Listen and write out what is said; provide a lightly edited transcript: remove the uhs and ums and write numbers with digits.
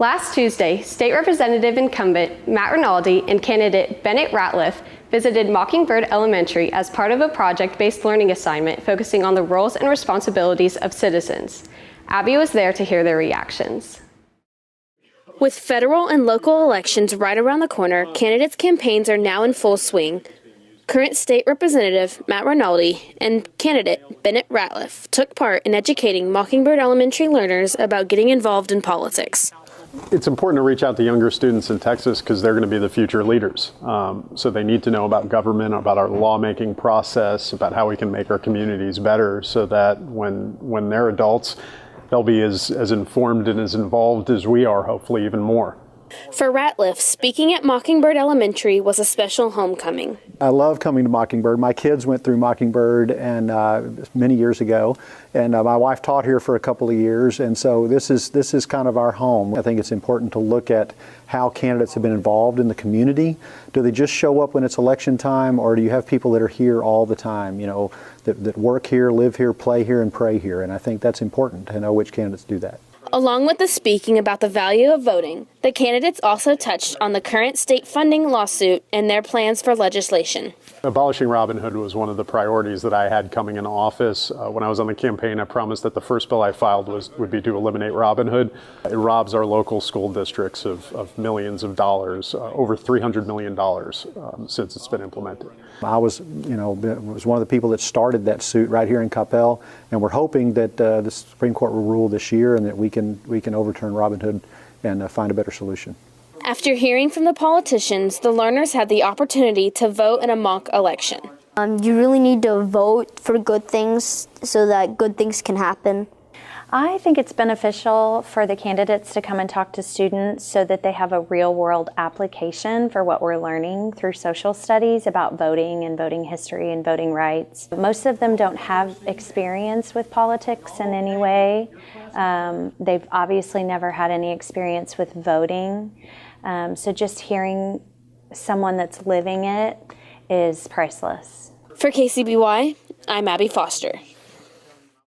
Last Tuesday, State Representative incumbent Matt Rinaldi and candidate Bennett Ratliff visited Mockingbird Elementary as part of a project-based learning assignment focusing on the roles and responsibilities of citizens. Abby was there to hear their reactions. With federal and local elections right around the corner, candidates' campaigns are now in full swing. Current State Representative Matt Rinaldi and candidate Bennett Ratliff took part in educating Mockingbird Elementary learners about getting involved in politics. It's important to reach out to younger students in Texas because they're going to be the future leaders. So they need to know about government, about our lawmaking process, about how we can make our communities better so that when they're adults, they'll be as informed and as involved as we are, hopefully even more. For Ratliff, speaking at Mockingbird Elementary was a special homecoming. I love coming to Mockingbird. My kids went through Mockingbird and many years ago, and my wife taught here for a couple of years, and so this is kind of our home. I think it's important to look at how candidates have been involved in the community. Do they just show up when it's election time, or do you have people that are here all the time, that work here, live here, play here, and pray here? And I think that's important to know which candidates do that. Along with the speaking about the value of voting, the candidates also touched on the current state funding lawsuit and their plans for legislation. Abolishing Robin Hood was one of the priorities that I had coming into office. When I was on the campaign, I promised that the first bill I filed would be to eliminate Robin Hood. It robs our local school districts of millions of dollars, over $300 million since it's been implemented. I was one of the people that started that suit right here in Coppell, and we're hoping that the Supreme Court will rule this year and that we can overturn Robin Hood and find a better solution. After hearing from the politicians, the learners had the opportunity to vote in a mock election. You really need to vote for good things so that good things can happen. I think it's beneficial for the candidates to come and talk to students so that they have a real-world application for what we're learning through social studies about voting and voting history and voting rights. Most of them don't have experience with politics in any way. They've obviously never had any experience with voting. So just hearing someone that's living it is priceless. For KCBY, I'm Abby Foster.